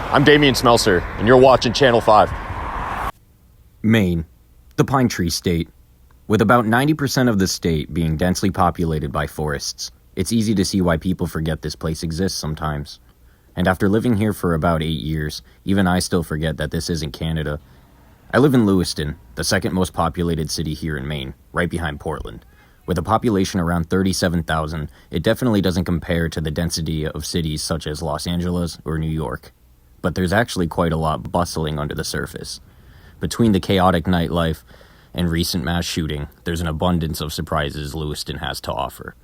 I'm Damian Smelser, and you're watching Channel 5. Maine, the pine tree state. With about 90% of the state being densely populated by forests, it's easy to see why people forget this place exists sometimes. And after living here for about 8 years, even I still forget that this isn't Canada. I live in Lewiston, the second most populated city here in Maine, right behind Portland. With a population around 37,000, it definitely doesn't compare to the density of cities such as Los Angeles or New York. But there's actually quite a lot bustling under the surface. Between the chaotic nightlife and recent mass shooting, there's an abundance of surprises Lewiston has to offer.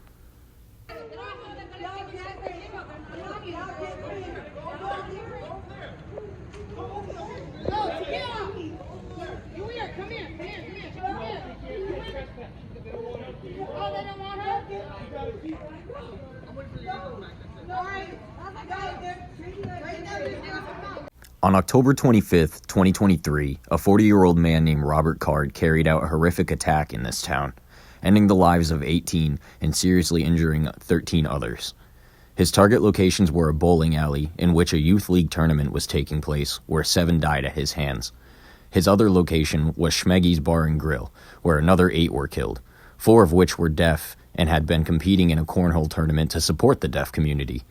On October 25th, 2023, a 40-year-old man named Robert Card carried out a horrific attack in this town, ending the lives of 18 and seriously injuring 13 others. His target locations were a bowling alley in which a youth league tournament was taking place, where 7 died at his hands. His other location was Schmeggy's Bar and Grill, where another 8 were killed, 4 of which were deaf and had been competing in a cornhole tournament to support the deaf community.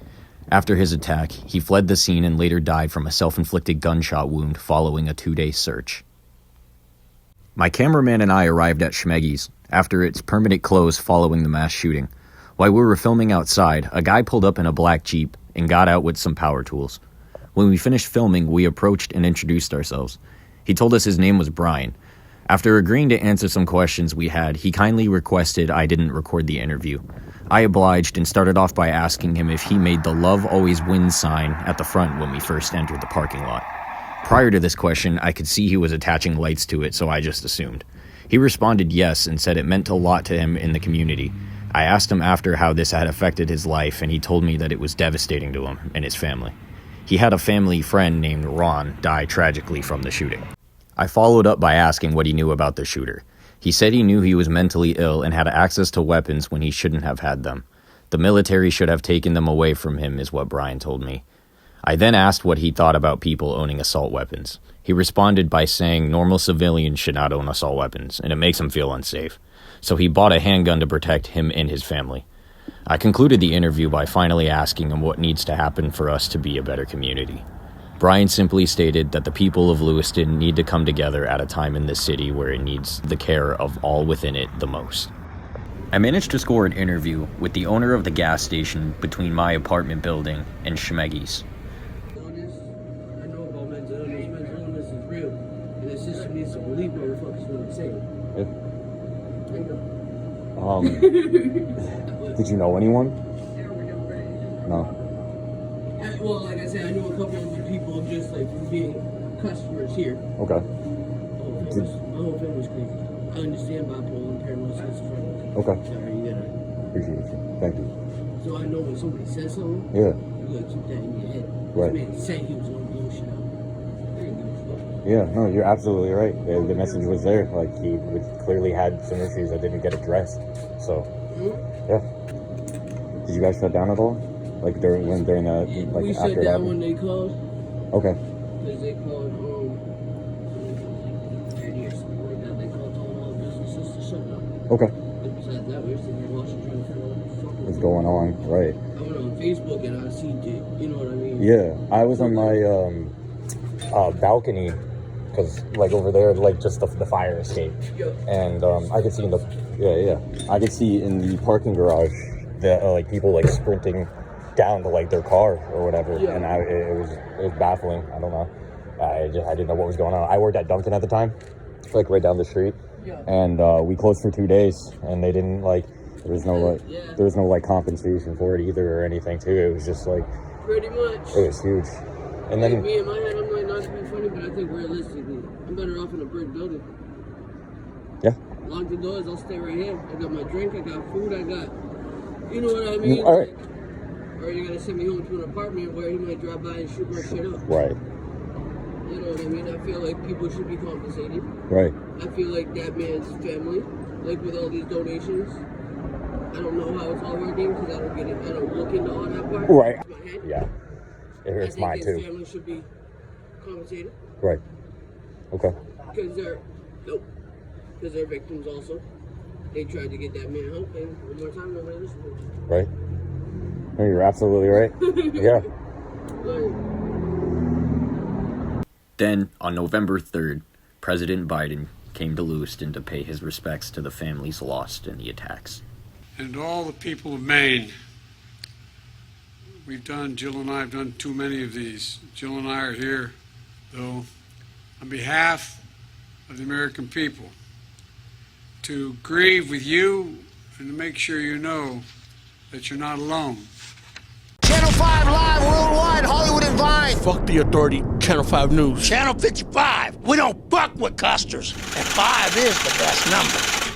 After his attack, he fled the scene and later died from a self-inflicted gunshot wound following a 2-day search. My cameraman and I arrived at Schmeggy's after its permanent close following the mass shooting. While we were filming outside, a guy pulled up in a black Jeep and got out with some power tools. When we finished filming, we approached and introduced ourselves. He told us his name was Brian. After agreeing to answer some questions we had, he kindly requested I didn't record the interview. I obliged and started off by asking him if he made the "Love Always Wins" sign at the front when we first entered the parking lot. Prior to this question, I could see he was attaching lights to it, so I just assumed. He responded yes and said it meant a lot to him in the community. I asked him after how this had affected his life, and he told me that it was devastating to him and his family. He had a family friend named Ron die tragically from the shooting. I followed up by asking what he knew about the shooter. He said he knew he was mentally ill and had access to weapons when he shouldn't have had them. The military should have taken them away from him, is what Brian told me. I then asked what he thought about people owning assault weapons. He responded by saying normal civilians should not own assault weapons, and it makes him feel unsafe. So he bought a handgun to protect him and his family. I concluded the interview by finally asking him what needs to happen for us to be a better community. Brian simply stated that the people of Lewiston need to come together at a time in this city where it needs the care of all within it the most. I managed to score an interview with the owner of the gas station between my apartment building and Schmeggy's. I know about mental illness. Mental illness is real. And the system needs to believe motherfuckers what I'm saying. Did you know anyone? No. Well, like I said, I knew a couple of the people just like from being customers here. Okay. My whole family's crazy. I understand bipolar and paranoid schizophrenia. Okay. Sorry, you gotta. Appreciate you. Thank you. So I know when somebody says something, Yeah. you gotta keep that in your head. Right. This man said he was gonna blow shit out. I didn't give a fuck. Yeah, no, you're absolutely right. The message was there. Like, he clearly had some issues that didn't get addressed. So, yeah. Did you guys shut down at all? Like, during that, like, we after shut that? down when they called. Okay. Because they called, 10 years, something like that. They called all businesses to shut down. Okay. But besides that, we're sitting here watching, trying to figure out what the fuck What's going on? Right. I went on Facebook and I seen it, you know what I mean? Yeah, I was on my balcony, because, like, over there, like, just the fire escape. Yep. And I could see I could see in the parking garage that, like, people, like, sprinting down to, like, their car or whatever. Yeah. And it was baffling. I don't know. I didn't know what was going on. I worked at Dunkin' at the time, like, right down the street. Yeah. And we closed for 2 days, and they didn't, like, there was no compensation for it either or anything too. It was just like, Pretty much. it was huge. And then Me in my head, I'm like, not to be funny, but I think realistically, I'm better off in a brick building. yeah. Lock the doors, I'll stay right here. I got my drink, I got food, I got, you know what I mean? All right. Or you're gonna send me home to an apartment where he might drive by and shoot my shit up. Right. You know what I mean? I feel like people should be compensated. Right. I feel like that man's family, like with all these donations, I don't know how it's all working because I don't get it. I don't look into all that part. Right. It's my head. Yeah. It hurts mine I think too. his family should be compensated. Right. Okay. Because they're victims also. They tried to get that man help, and one more time, nobody listened to them. Right. No, you're absolutely right. Yeah. Then, on November 3rd, President Biden came to Lewiston to pay his respects to the families lost in the attacks. And all the people of Maine. Jill and I have done too many of these. Jill and I are here, though, on behalf of the American people, to grieve with you and to make sure you know that you're not alone. Channel 5 Live Worldwide, Hollywood and Vine. Fuck the authority, Channel 5 News. Channel 55. We don't fuck with custers. And 5 is the best number.